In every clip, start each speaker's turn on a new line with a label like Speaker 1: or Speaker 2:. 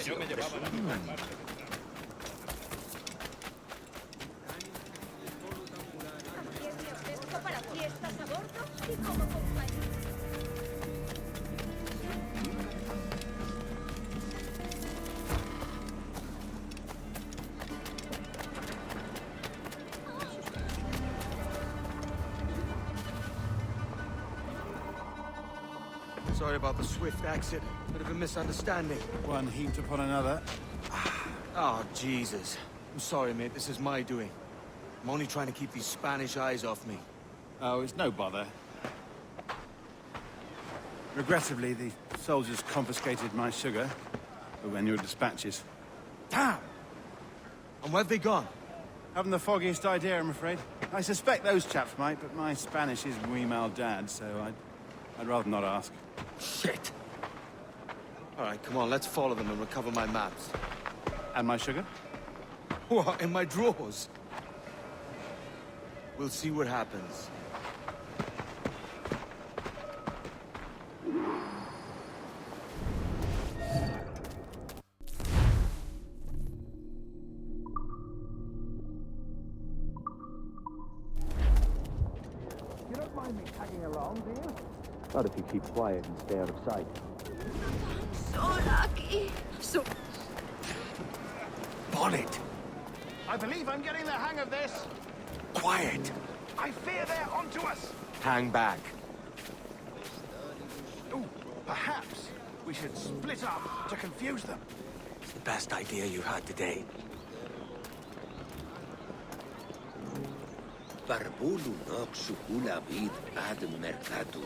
Speaker 1: Yo me llevaba la misma parte.
Speaker 2: Para fiestas a bordo y como compañía.
Speaker 3: Sorry about the swift exit. Bit of a misunderstanding.
Speaker 4: One heaped upon another.
Speaker 3: Oh, Jesus. I'm sorry, mate. This is my doing. I'm only trying to keep these Spanish eyes off me.
Speaker 4: Oh, it's no bother. Regrettably, the soldiers confiscated my sugar when your dispatches.
Speaker 3: Damn! And where've they gone?
Speaker 4: Haven't the foggiest idea, I'm afraid. I suspect those chaps might, but my Spanish is muy mal dad, so I'd rather not ask.
Speaker 3: Shit! All right, come on, let's follow them and recover my maps.
Speaker 4: And my sugar?
Speaker 3: What, in my drawers? We'll see what happens.
Speaker 5: You don't mind me tagging along, do you? Not if you keep quiet and stay out of sight.
Speaker 2: Sola aquí.
Speaker 3: Bonnet!
Speaker 1: I believe I'm getting the hang of this.
Speaker 3: Quiet!
Speaker 1: I fear they're onto us.
Speaker 3: Hang back.
Speaker 1: Ooh, perhaps we should split up to confuse them.
Speaker 3: It's the best idea you had today.
Speaker 6: Barbulu noxu kula vid ad mercatu.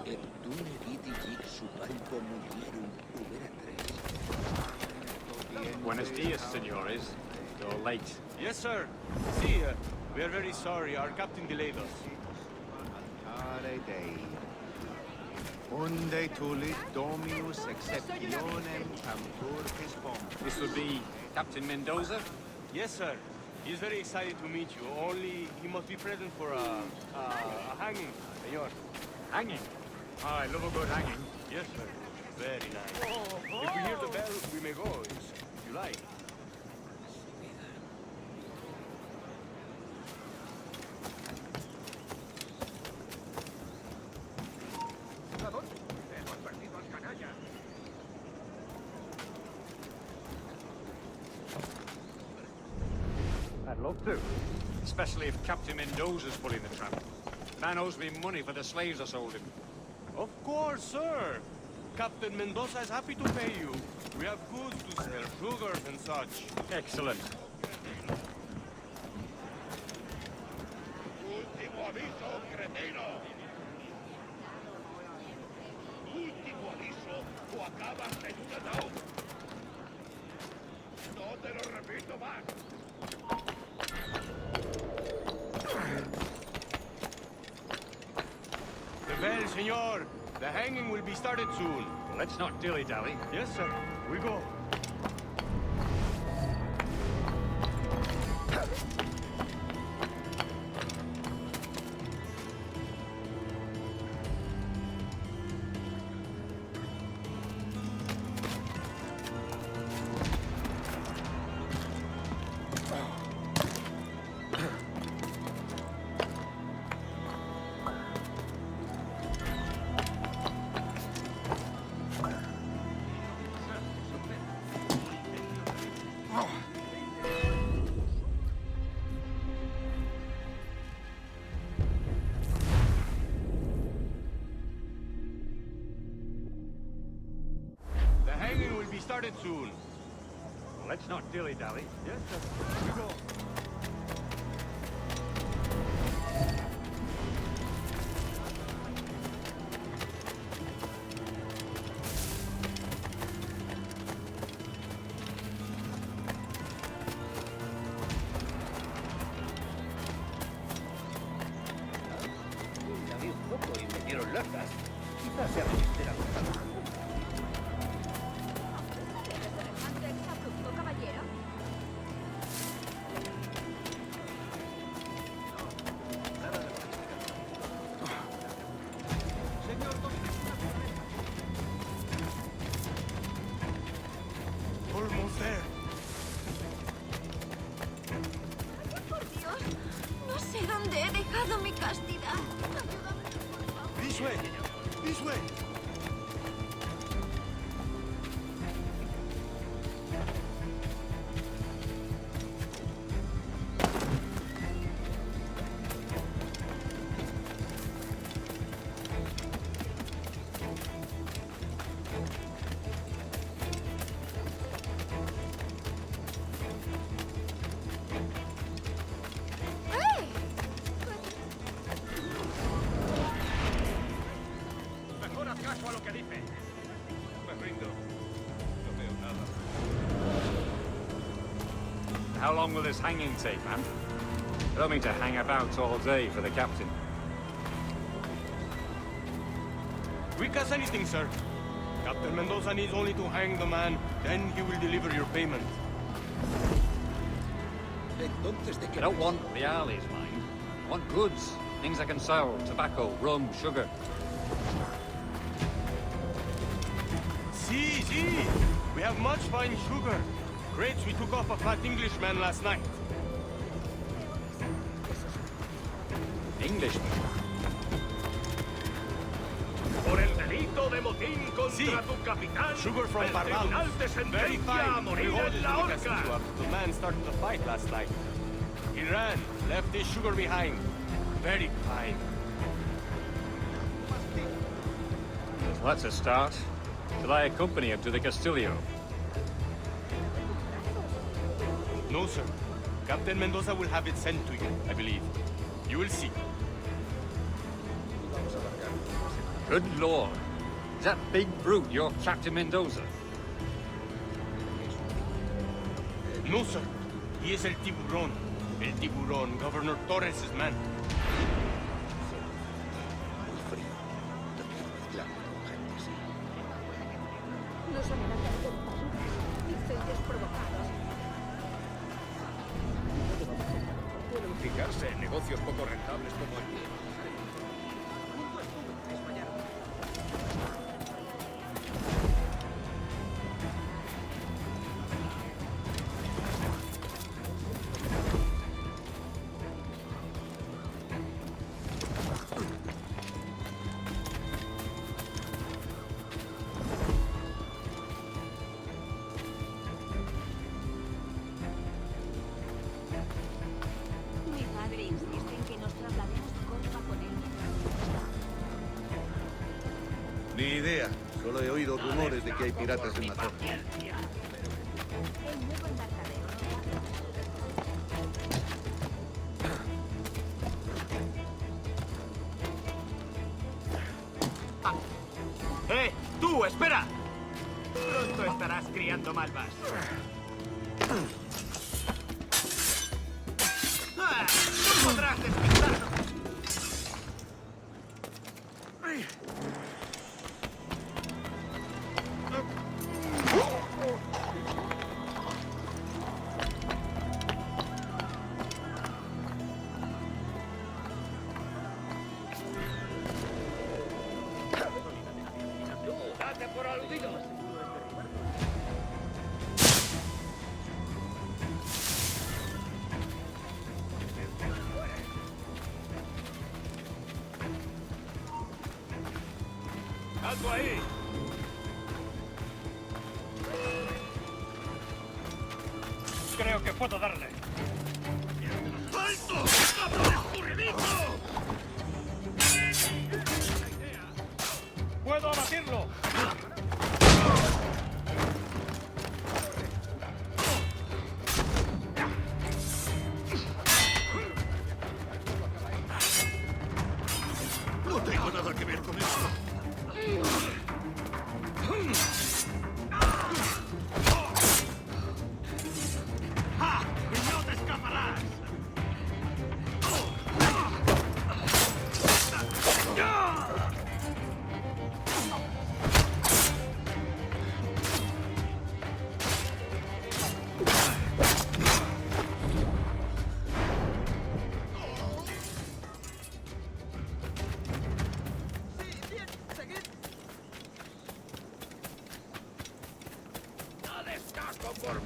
Speaker 6: Et dune vidi vixu palco mulierum ubera tres.
Speaker 7: Buenos dias, senores. You're late.
Speaker 8: Yes, sir. See, we are very sorry. Our captain delayed us.
Speaker 9: Unde tulit Dominus exceptionem camturtis pom.
Speaker 7: This would be Captain Mendoza?
Speaker 8: Yes, sir. He's very excited to meet you. Only he must be present for a hanging, senor.
Speaker 7: Hanging? Oh, I love a good hanging.
Speaker 8: Yes, sir. Very nice. If we hear the bell, we may go, if you like.
Speaker 7: I'd love to. Especially if Captain Mendoza's pulling the tramp. Man owes me money for the slaves I sold him.
Speaker 8: Of course, sir. Captain Mendoza is happy to pay you. We have goods to sell, sugars and such.
Speaker 7: Excellent.
Speaker 1: Último aviso, cretino. Último aviso, o acabas en un ataúd. No te lo repito más.
Speaker 8: The bell, senor. The hanging will be started soon.
Speaker 7: Let's not dilly-dally.
Speaker 8: Yes, sir. We go. started soon.
Speaker 7: Let's not dilly-dally.
Speaker 8: Yes, sir. We go.
Speaker 6: La vi un poco y me dieron largas. Quizás sea resistir a los
Speaker 2: ¿Eres semejante exabrupto, caballero?
Speaker 8: Almost there.
Speaker 2: Ay, por Dios. No sé dónde he dejado mi castidad. Ayúdame, por favor.
Speaker 8: This way. This way.
Speaker 2: ¡Eh!
Speaker 7: Mejor haz caso a lo que dice.
Speaker 8: Me rindo. No veo nada.
Speaker 7: How long will this hanging take, man? I don't mean to hang about all day for the captain.
Speaker 8: Quick as anything, sir. Captain Mendoza needs only to hang the man, then he will deliver your payment.
Speaker 6: Entonces, ¿de
Speaker 7: I
Speaker 6: qué?
Speaker 7: don't want reales, mind. I want goods. Things I can sell. Tobacco, rum, sugar.
Speaker 8: See. We have much fine sugar. Crates we took off a fat Englishman last night.
Speaker 7: Englishman.
Speaker 1: Por el delito de motín contra
Speaker 8: Sí.
Speaker 1: tu capitán,
Speaker 8: Sugar from
Speaker 1: el
Speaker 8: Barbados.
Speaker 1: tribunal te
Speaker 8: Very
Speaker 1: sentencia a
Speaker 8: fine.
Speaker 1: morir
Speaker 8: We hold it
Speaker 1: en
Speaker 8: in
Speaker 1: la
Speaker 8: the
Speaker 1: horca.
Speaker 8: castillo after the man started the fight last night. He ran, left his sugar behind. Very fine.
Speaker 7: Well, that's a start. Shall I accompany him to the Castillo?
Speaker 8: No, sir. Captain Mendoza will have it sent to you, I believe. You will see.
Speaker 7: Good lord. Is that big brute your Captain Mendoza?
Speaker 8: No, sir. He is el tiburón. El tiburón, Governor Torres' man.
Speaker 6: Muy frío. No quiero mezclarme con gente así.
Speaker 2: Nos amenazan con basuras, incendios provocados.
Speaker 1: Pueden fijarse en negocios poco rentables como el mío.
Speaker 2: Mi padre insiste en que nos traslademos a Córdoba con él.
Speaker 9: Ni idea. Solo he oído rumores de que hay piratas en la zona.
Speaker 2: El nuevo embarcadero.
Speaker 1: ¡Tú, espera! Pronto estarás criando malvas. ¡No podrás despistarnos! ¡Date por aludidos! ¡Alto ahí!
Speaker 7: Creo que puedo darle.
Speaker 1: ¡Alto! ¡Cabrón escurridizo!
Speaker 7: ¡Puedo abatirlo!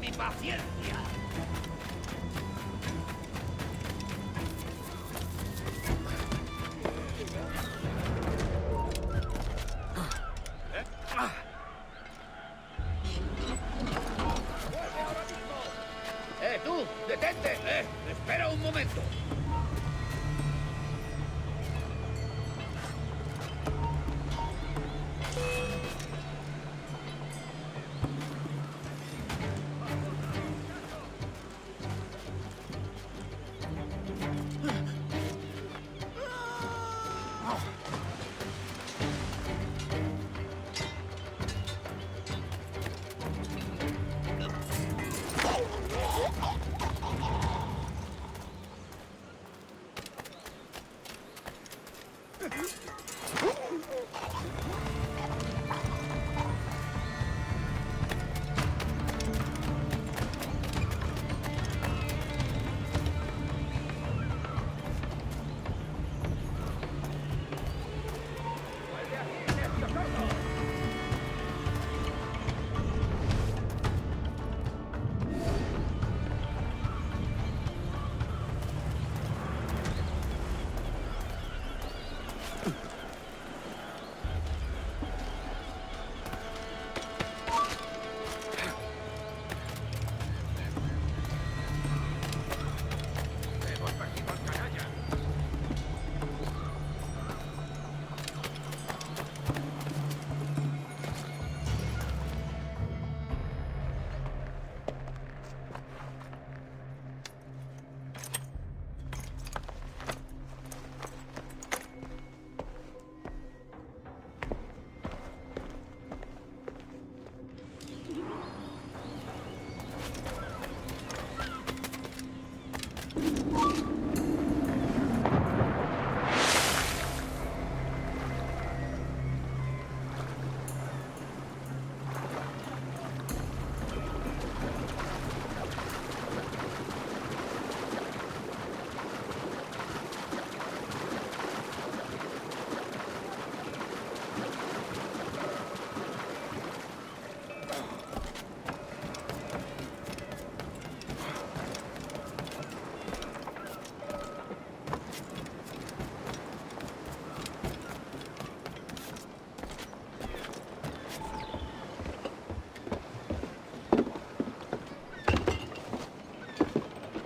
Speaker 6: mi paciencia. Tú! ¡Detente! Espera un momento.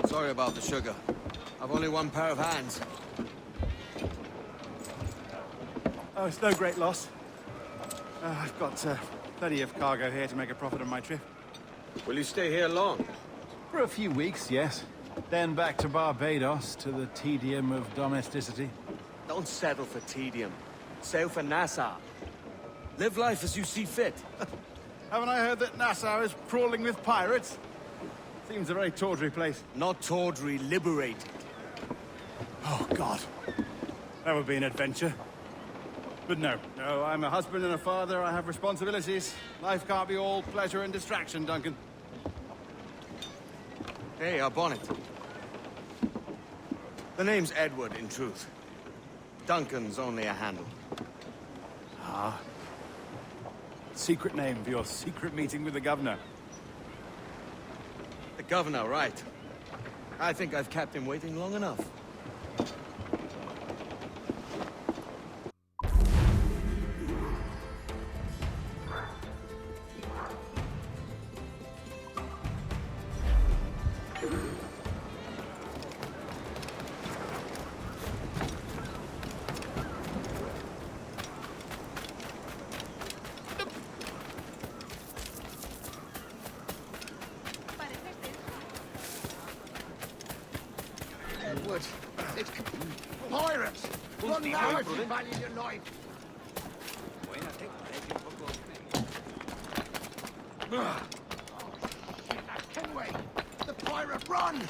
Speaker 3: Sorry about the sugar. I've only one pair of hands.
Speaker 4: Oh, it's no great loss. I've got plenty of cargo here to make a profit on my trip.
Speaker 3: Will you stay here long?
Speaker 4: For a few weeks, yes. Then back to Barbados, to the tedium of domesticity.
Speaker 3: Don't settle for tedium. Sail for Nassau. Live life as you see fit.
Speaker 4: Haven't I heard that Nassau is crawling with pirates? Seems a very tawdry place.
Speaker 3: Not tawdry, liberated.
Speaker 4: Oh, God. That would be an adventure. But no, I'm a husband and a father. I have responsibilities. Life can't be all pleasure and distraction, Duncan.
Speaker 3: Hey, our bonnet. The name's Edward, in truth. Duncan's only a handle.
Speaker 4: Ah. Secret name for your secret meeting with the governor.
Speaker 3: The governor, right. I think I've kept him waiting long enough.
Speaker 6: Edward, it's pirates! Run now if you value your life! Oh, shit, that Kenway! The pirate, run!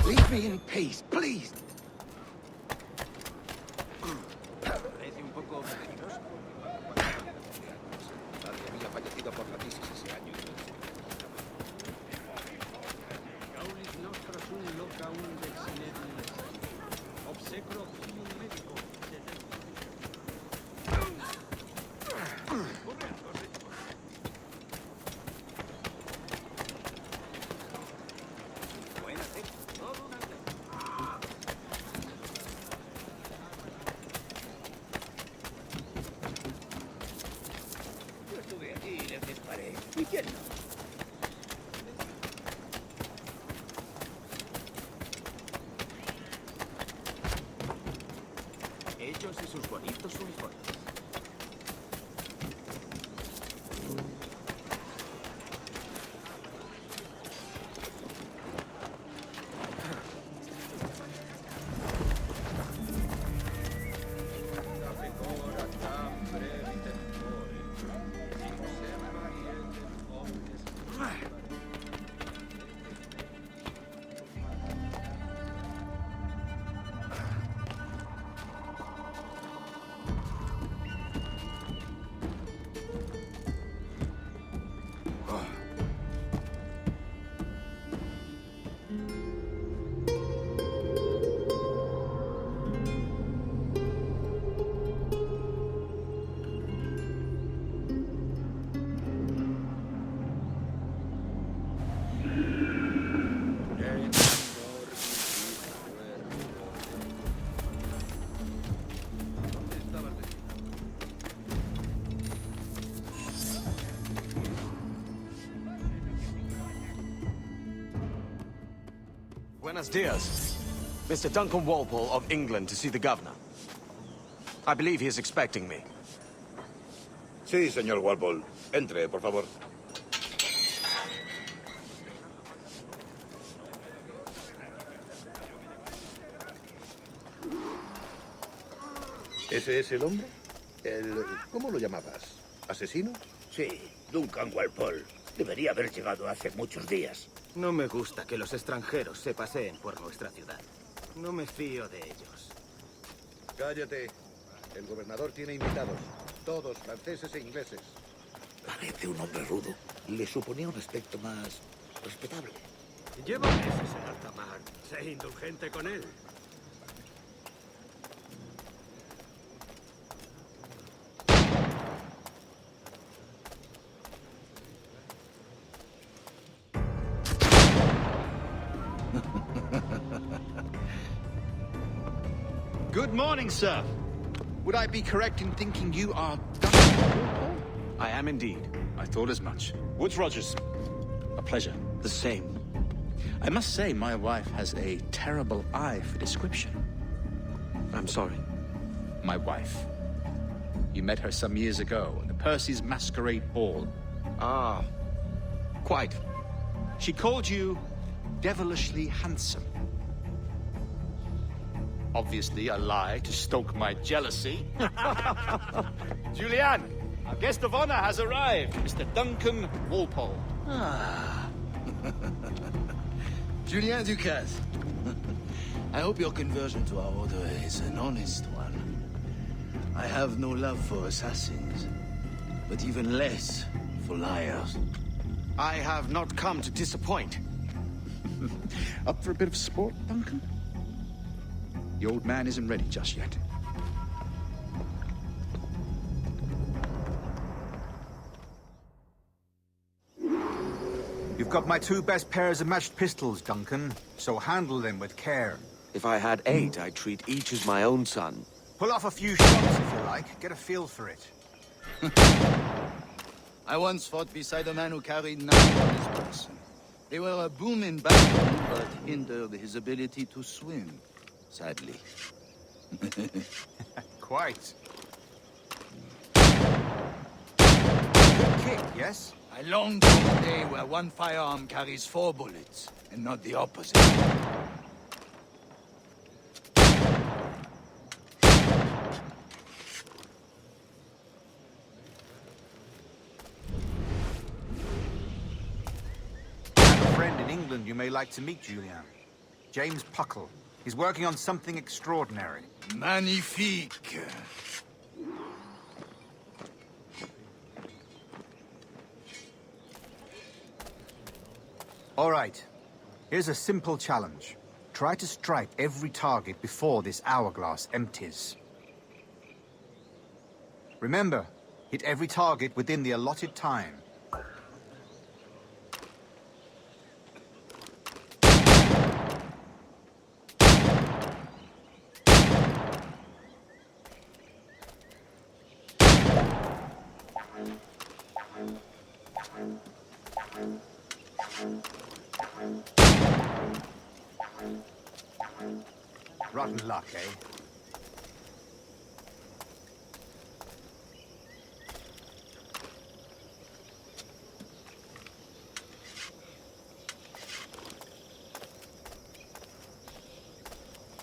Speaker 6: Leave me in peace, please! Parece un poco peligroso. Nadie había fallecido por la crisis ese año.
Speaker 3: Buenos dias. Mr. Duncan Walpole of England to see the governor. I believe he is expecting me.
Speaker 9: Sí, señor Walpole. Entre, por favor. ¿Ese es el hombre? ¿Cómo lo llamabas? ¿Asesino?
Speaker 6: Sí, Duncan Walpole. Debería haber llegado hace muchos días.
Speaker 10: No me gusta que los extranjeros se paseen por nuestra ciudad. No me fío de ellos.
Speaker 9: Cállate. El gobernador tiene invitados. Todos franceses e ingleses.
Speaker 6: Parece un hombre rudo. Le suponía un aspecto más respetable.
Speaker 10: Lleva meses en alta mar. Sé indulgente con él.
Speaker 11: Good morning, sir. Would I be correct in thinking you are Duncan?
Speaker 3: I am indeed.
Speaker 11: I thought as much. Woods Rogers. A pleasure.
Speaker 3: The same.
Speaker 11: I must say, my wife has a terrible eye for description.
Speaker 3: I'm sorry.
Speaker 11: My wife. You met her some years ago at the Percy's Masquerade Ball.
Speaker 3: Ah, quite.
Speaker 11: She called you devilishly handsome. Obviously a lie to stoke my jealousy. Julianne, our guest of honor has arrived, Mr. Duncan Walpole.
Speaker 12: Ah. Julien Ducasse. I hope your conversion to our order is an honest one. I have no love for assassins, but even less for liars.
Speaker 3: I have not come to disappoint.
Speaker 11: Up for a bit of sport, Duncan? The old man isn't ready just yet.
Speaker 13: You've got my 2 best pairs of matched pistols, Duncan, so handle them with care.
Speaker 3: If I had 8, I'd treat each as my own son.
Speaker 13: Pull off a few shots if you like. Get a feel for it.
Speaker 12: I once fought beside a man who carried 9 on his person. They were a boon in battle, but hindered his ability to swim, sadly.
Speaker 13: Quite. Good kick, yes?
Speaker 12: I long for the day where one firearm carries 4 bullets, and not the opposite.
Speaker 13: I have a friend in England you may like to meet, Julian. James Puckle. He's working on something extraordinary.
Speaker 12: Magnifique!
Speaker 13: All right. Here's a simple challenge. Try to strike every target before this hourglass empties. Remember, hit every target within the allotted time. Rotten luck, eh?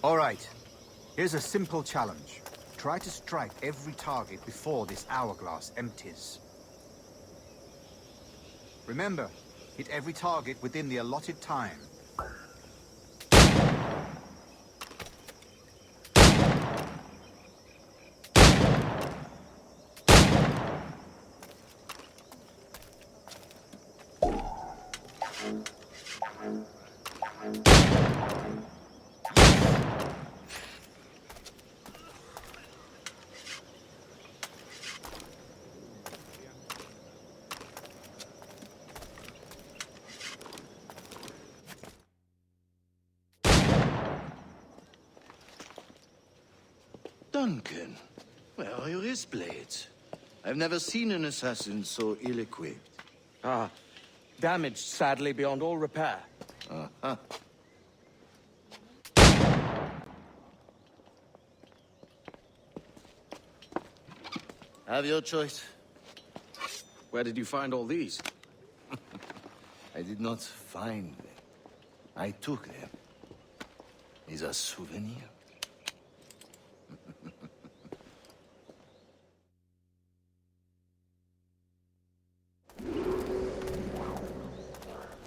Speaker 13: All right. Here's a simple challenge. Try to strike every target before this hourglass empties. Remember, hit every target within the allotted time.
Speaker 12: Duncan, where are your wrist blades? I've never seen an assassin so ill-equipped.
Speaker 3: Ah, damaged sadly beyond all repair.
Speaker 12: Uh-huh. Have your choice.
Speaker 3: Where did you find all these?
Speaker 12: I did not find them. I took them. Is a souvenir.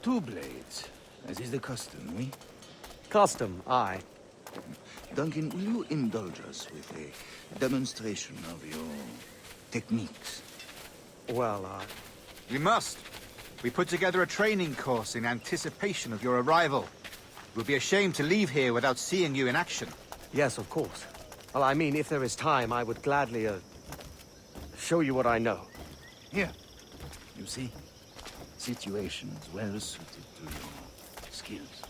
Speaker 12: Two blades, as is the custom, oui?
Speaker 14: Custom, aye.
Speaker 12: Duncan, will you indulge us with a demonstration of your techniques?
Speaker 14: Well,
Speaker 13: We must. We put together a training course in anticipation of your arrival. We'll be ashamed to leave here without seeing you in action.
Speaker 14: yes, of course. Well, I mean, if there is time, I would gladly, show you what I know.
Speaker 12: Here. You see? Situations well suited to your skills.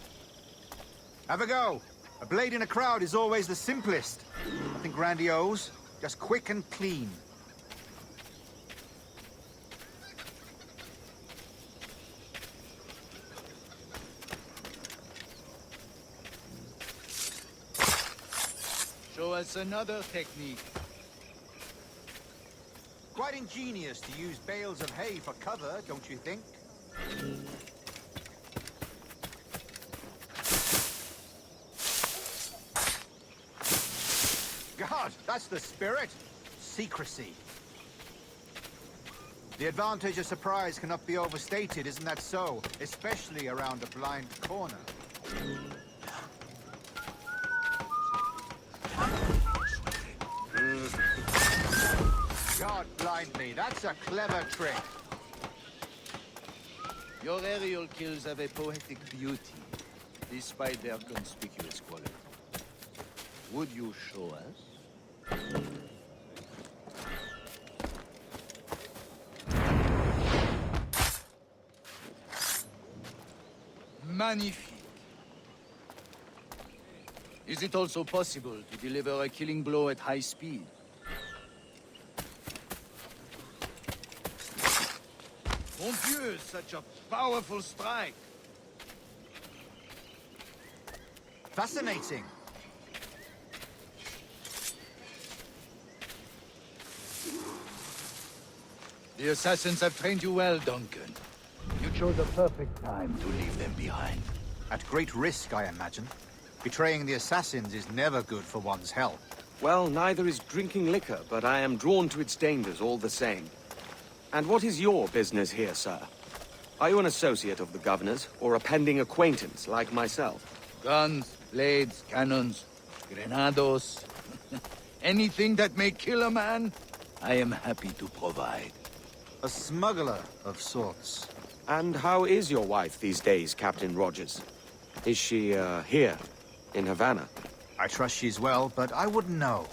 Speaker 13: Have a go. A blade in a crowd is always the simplest. Nothing grandiose, just quick and clean.
Speaker 12: Show us another technique.
Speaker 13: Quite ingenious to use bales of hay for cover, don't you think? God, that's the spirit. Secrecy. The advantage of surprise cannot be overstated, isn't that so? Especially around a blind corner. God blind me, that's a clever trick.
Speaker 12: Your aerial kills have a poetic beauty, despite their conspicuous quality. Would you show us? Magnifique. Is it also possible to deliver a killing blow at high speed? Mon Dieu, such a powerful strike!
Speaker 13: Fascinating.
Speaker 12: The assassins have trained you well, Duncan. You chose the perfect time to leave them behind.
Speaker 13: At great risk, I imagine. Betraying the assassins is never good for one's health.
Speaker 14: Well, neither is drinking liquor, but I am drawn to its dangers all the same. And what is your business here, sir? Are you an associate of the governor's, or a pending acquaintance like myself?
Speaker 12: Guns, blades, cannons, grenados. Anything that may kill a man, I am happy to provide.
Speaker 13: A smuggler of sorts.
Speaker 14: And how is your wife these days, Captain Rogers? Is she, here, in Havana?
Speaker 13: I trust she's well, but I wouldn't know.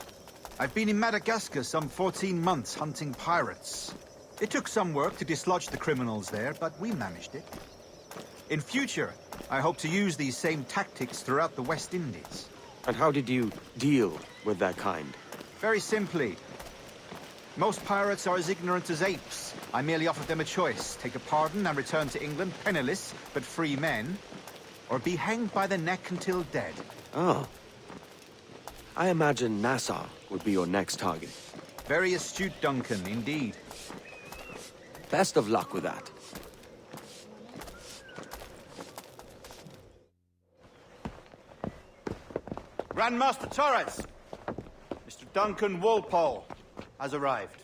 Speaker 13: I've been in Madagascar some 14 months hunting pirates. It took some work to dislodge the criminals there, but we managed it. In future, I hope to use these same tactics throughout the West Indies.
Speaker 14: And how did you deal with that kind?
Speaker 13: Very simply. Most pirates are as ignorant as apes. I merely offered them a choice. Take a pardon and return to England penniless, but free men. Or be hanged by the neck until dead.
Speaker 14: Oh. I imagine Nassau would be your next target.
Speaker 13: Very astute, Duncan, indeed.
Speaker 14: Best of luck with that.
Speaker 4: Grandmaster Torres! Mr. Duncan Walpole has arrived.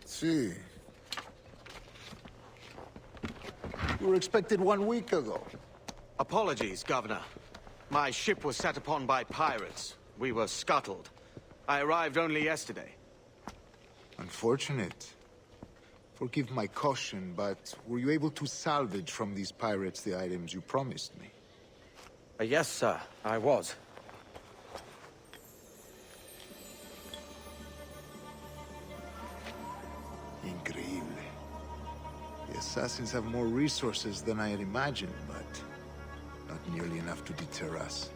Speaker 9: See. You were expected 1 week ago.
Speaker 14: Apologies, Governor. My ship was set upon by pirates. We were scuttled. I arrived only yesterday.
Speaker 9: Unfortunate. Forgive my caution, but were you able to salvage from these pirates the items you promised me?
Speaker 14: Yes, sir, I was.
Speaker 9: Increíble. The assassins have more resources than I had imagined, but not nearly enough to deter us.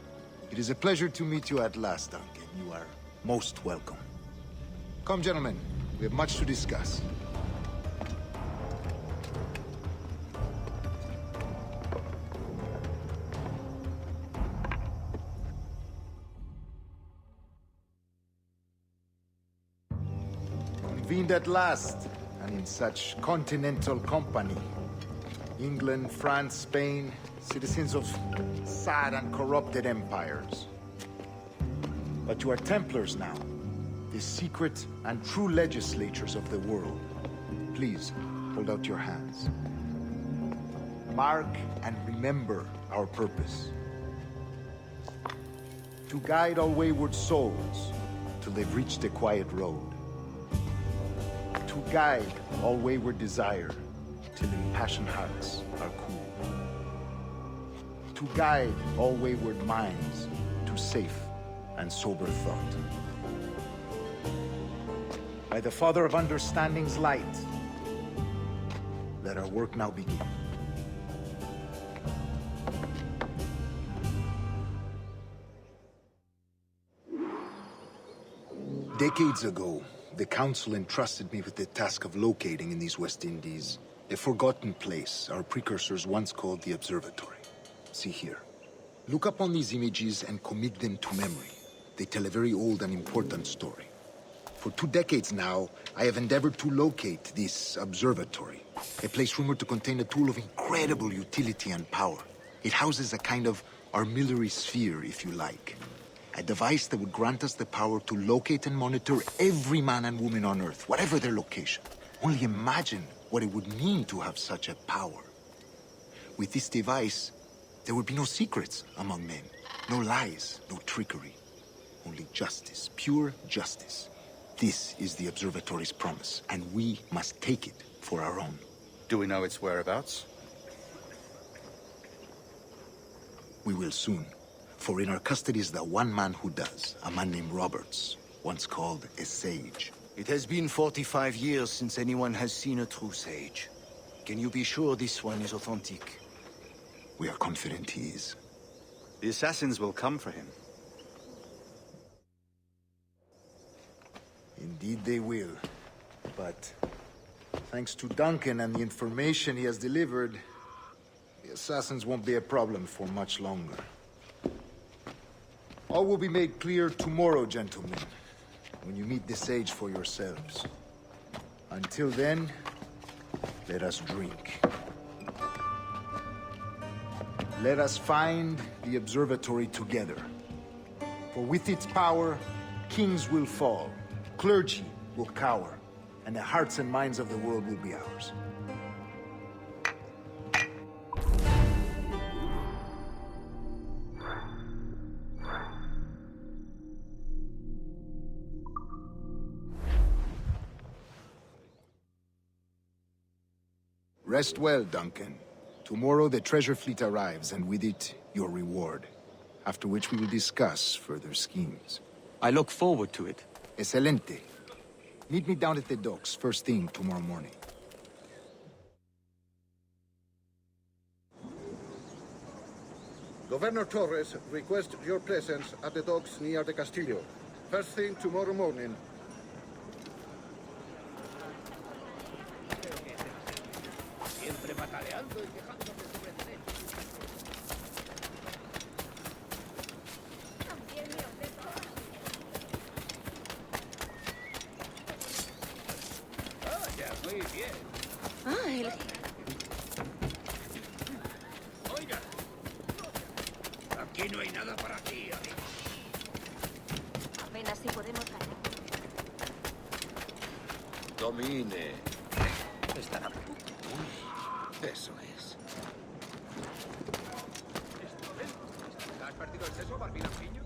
Speaker 9: It is a pleasure to meet you at last, Duncan. You are most welcome. Come, gentlemen. We have much to discuss. convened at last, and in such continental company. England, France, Spain, citizens of sad and corrupted empires. But you are Templars now, the secret and true legislators of the world. Please, hold out your hands. Mark and remember our purpose. To guide all wayward souls till they've reached the quiet road. To guide all wayward desire till impassioned hearts are cool. To guide all wayward minds to safe and sober thought. By the Father of Understanding's light, let our work now begin. Decades ago, the Council entrusted me with the task of locating in these West Indies a forgotten place our precursors once called the Observatory. See here. Look upon these images and commit them to memory. They tell a very old and important story. For 2 decades now, I have endeavored to locate this observatory, a place rumored to contain a tool of incredible utility and power. It houses a kind of armillary sphere, if you like. A device that would grant us the power to locate and monitor every man and woman on Earth, whatever their location. Only imagine what it would mean to have such a power. With this device, there would be no secrets among men, no lies, no trickery. Only justice, pure justice. This is the Observatory's promise, and we must take it for our own.
Speaker 11: Do we know its whereabouts?
Speaker 9: We will soon. For in our custody is the one man who does, a man named Roberts, once called a sage.
Speaker 12: It has been 45 years since anyone has seen a true sage. Can you be sure this one is authentic?
Speaker 9: We are confident he is.
Speaker 11: The assassins will come for him.
Speaker 9: Indeed they will. But thanks to Duncan and the information he has delivered, the assassins won't be a problem for much longer. All will be made clear tomorrow, gentlemen, when you meet the sage for yourselves. Until then, let us drink. Let us find the observatory together. For with its power, kings will fall, clergy will cower, and the hearts and minds of the world will be ours. Rest well, Duncan. Tomorrow the treasure fleet arrives, and with it, your reward. After which we will discuss further schemes.
Speaker 14: I look forward to it.
Speaker 9: Excelente. Meet me down at the docks first thing tomorrow morning.
Speaker 15: Governor Torres requests your presence at the docks near the Castillo. First thing tomorrow morning.
Speaker 1: Siempre pataleando y quejándose sobre derecho. Vaya, muy bien.
Speaker 2: Ah, el...
Speaker 1: Oiga. Aquí no hay nada para ti, amigo.
Speaker 2: Apenas si podemos ganar.
Speaker 6: Domine. Estará a punto. Eso es.
Speaker 1: ¿Has perdido el seso, Barbina Piño?